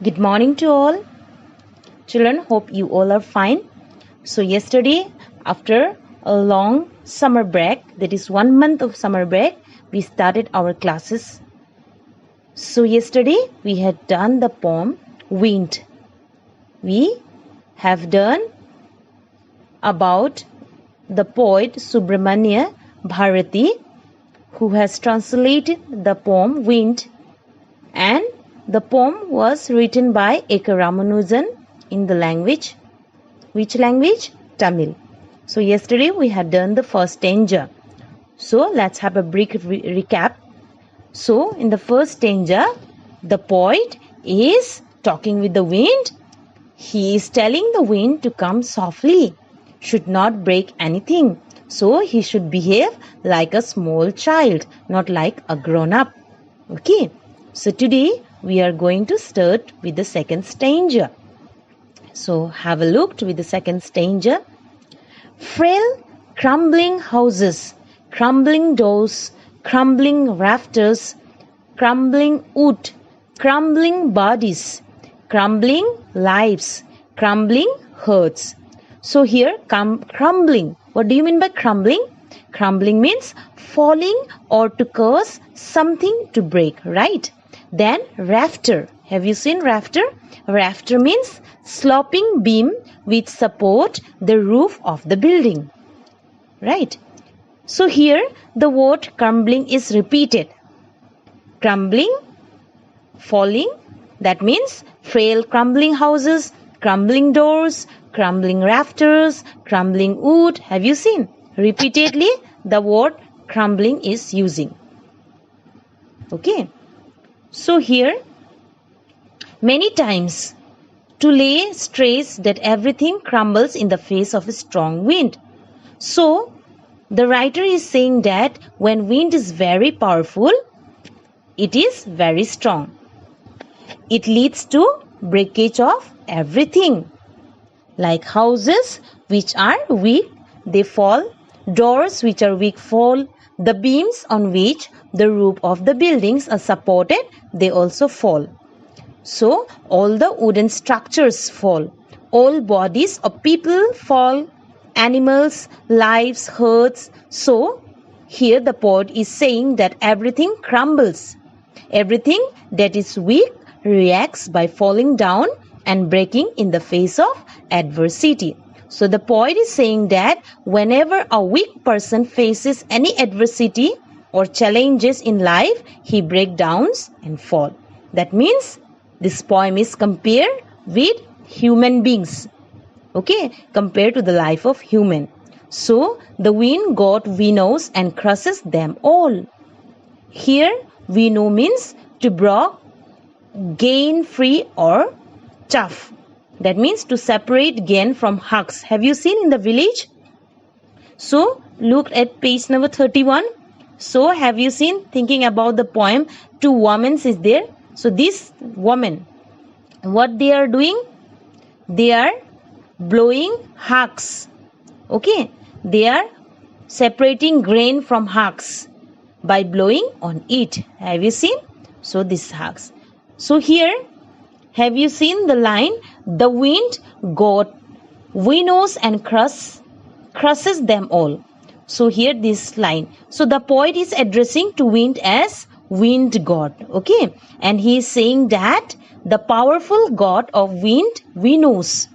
Good morning to all. Children, hope you all are fine. So yesterday, after a long summer break, that is 1 month of summer break, we started our classes. So yesterday, we had done the poem Wind. We have done about the poet Subramanya Bharati, who has translated the poem Wind, and the poem was written by A.K. Ramanujan in the language. Which language? Tamil. So yesterday we had done the first stanza. So let's have a brief recap. So in the first stanza, the poet is talking with the wind. He is telling the wind to come softly, should not break anything. So he should behave like a small child, not like a grown-up. Okay. So today we are going to start with the second stanza. So have a look with the second stanza. Frail, crumbling houses, crumbling doors, crumbling rafters, crumbling wood, crumbling bodies, crumbling lives, crumbling hearts. So here crumbling. What do you mean by crumbling? Crumbling means falling or to cause something to break, right? Then rafter. Have you seen rafter? Rafter means sloping beam which support the roof of the building. Right? So here the word crumbling is repeated. Crumbling, falling, that means frail crumbling houses, crumbling doors, crumbling rafters, crumbling wood. Have you seen? Repeatedly the word crumbling is using. Okay. So here, many times, to lay stress that everything crumbles in the face of a strong wind. So, the writer is saying that when wind is very powerful, it is very strong. It leads to breakage of everything. Like houses which are weak, they fall. Doors which are weak fall. The beams on which the roof of the buildings are supported, they also fall. So, all the wooden structures fall. All bodies of people fall. Animals, lives, hearts. So, here the poet is saying that everything crumbles. Everything that is weak reacts by falling down and breaking in the face of adversity. So the poet is saying that whenever a weak person faces any adversity or challenges in life, he breaks down and falls. That means this poem is compared with human beings. Okay, compared to the life of human. So the wind god winnows and crushes them all. Here winnow means to break, gain free or tough. That means to separate gain from hucks. Have you seen in the village? So, look at page number 31. So, have you seen, thinking about the poem, two women is there. So, this woman, what they are doing? They are blowing hucks. Okay. They are separating grain from hucks by blowing on it. Have you seen? So, this hucks. So, here, have you seen the line? The wind god winnows and crushes them all. So here this line. So the poet is addressing to wind as wind god. Okay. And he is saying that the powerful god of wind winnows.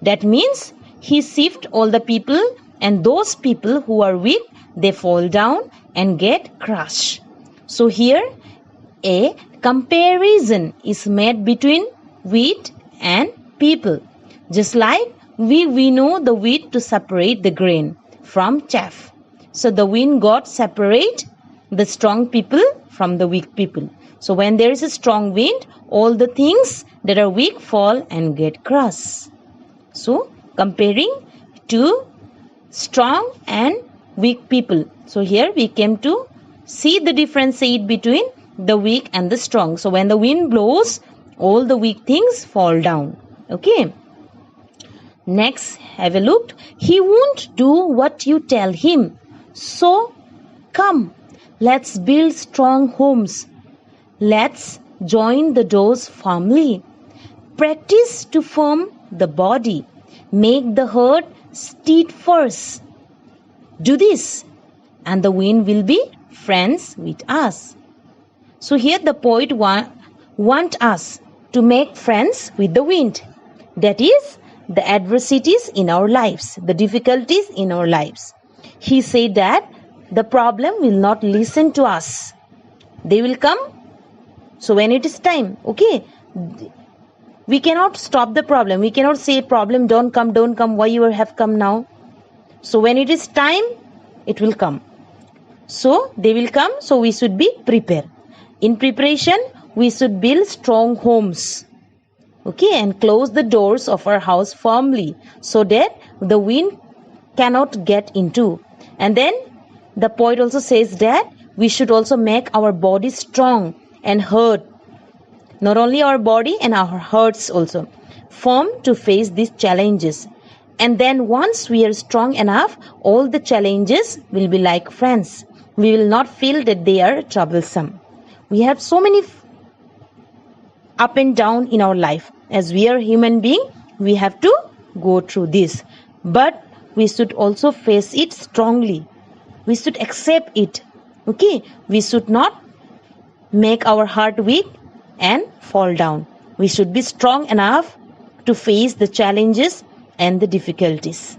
That means he shifts all the people, and those people who are weak, they fall down and get crushed. So here a comparison is made between wheat and people. Just like we winnow the wheat to separate the grain from chaff. So the wind god separate the strong people from the weak people. So when there is a strong wind, all the things that are weak fall and get crushed. So comparing to strong and weak people. So here we came to see the differentiate between the weak and the strong. So when the wind blows, all the weak things fall down. Okay. Next, have a look. He won't do what you tell him. So, come, let's build strong homes. Let's join the doors firmly. practice to firm the body. Make the heart steadfast. Do this, and the wind will be friends with us. So here the poet want us to make friends with the wind. That is, the adversities in our lives, the difficulties in our lives. He said that the problem will not listen to us. They will come. So when it is time, okay, we cannot stop the problem. We cannot say, problem, don't come, why you have come now? So when it is time, it will come. So they will come, so we should be prepared. In preparation, we should build strong homes. Okay, and close the doors of our house firmly so that the wind cannot get into. And then the poet also says that we should also make our body strong and heart. Not only our body and our hearts also. Firm to face these challenges. And then once we are strong enough, all the challenges will be like friends. We will not feel that they are troublesome. We have so many up and down in our life. As we are human being, we have to go through this. But we should also face it strongly. We should accept it. Okay? We should not make our heart weak and fall down. We should be strong enough to face the challenges and the difficulties.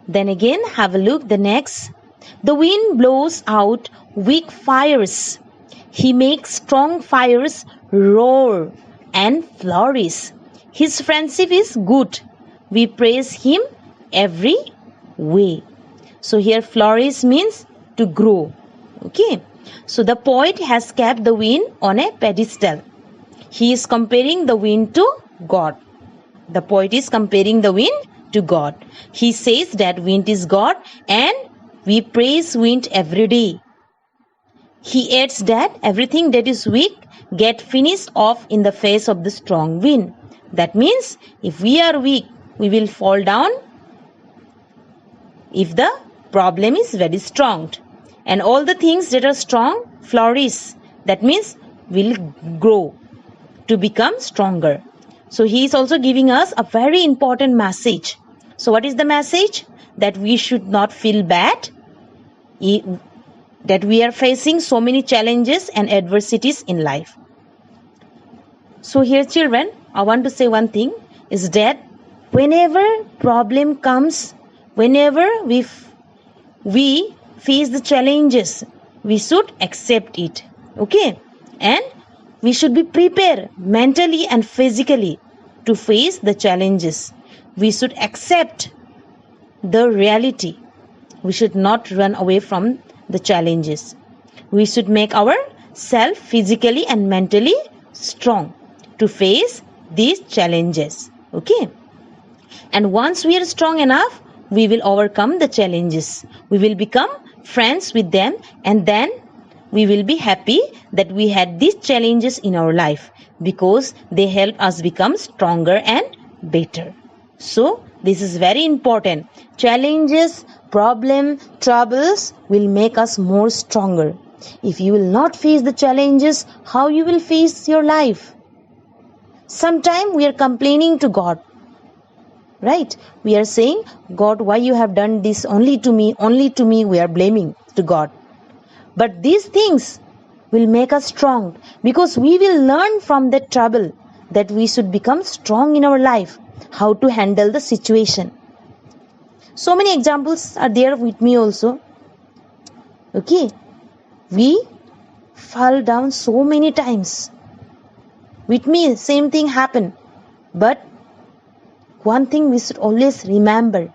Then again, have a look the next. The wind blows out weak fires. He makes strong fires roar and flourish. His friendship is good. We praise him every way. So here flourish means to grow. Okay. So the poet has kept the wind on a pedestal. He is comparing the wind to God. The poet is comparing the wind to God. He says that wind is God and we praise wind every day. He adds that everything that is weak get finished off in the face of the strong wind. That means if we are weak, we will fall down if the problem is very strong. And all the things that are strong flourish. That means will grow to become stronger. So he is also giving us a very important message. So what is the message? That we should not feel bad. That we are facing so many challenges and adversities in life. So here children, I want to say one thing is that whenever problem comes, whenever we face the challenges, we should accept it. Okay? And we should be prepared mentally and physically to face the challenges. We should accept the reality. We should not run away from the challenges. We should make ourselves physically and mentally strong to face these challenges. Okay? And once we are strong enough, we will overcome the challenges. We will become friends with them, and then we will be happy that we had these challenges in our life because they help us become stronger and better. So this is very important. Challenges, problem, troubles will make us more stronger. If you will not face the challenges, how you will face your life? Sometimes we are complaining to God. Right? We are saying, God, why you have done this only to me? Only to me we are blaming to God. But these things will make us strong because we will learn from that trouble that we should become strong in our life, how to handle the situation. So many examples are there with me also. Okay? We fall down so many times. With me, same thing happened. But one thing we should always remember,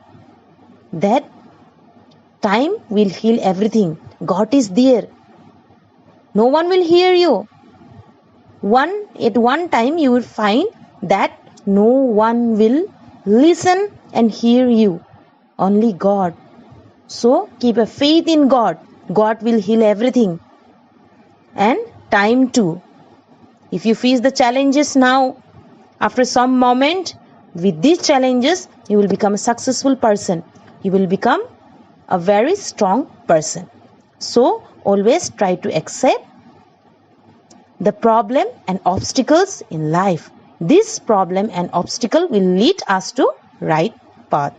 that time will heal everything. God is there. No one will hear you. At one time you will find that no one will listen and hear you. Only God. So keep a faith in God. God will heal everything. And time too. If you face the challenges now, after some moment, with these challenges, you will become a successful person. You will become a very strong person. So, always try to accept the problem and obstacles in life This problem and obstacle will lead us to right path.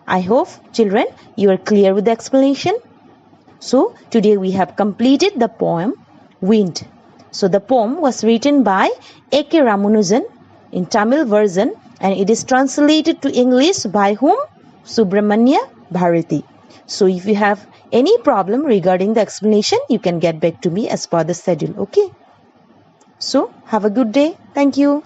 I hope children you are clear with the explanation. So today we have completed the poem Wind. So the poem was written by A.K. Ramanujan in Tamil version and it is translated to English by whom? Subramania Bharati. So if you have any problem regarding the explanation, you can get back to me as per the schedule. Okay. So have a good day. Thank you.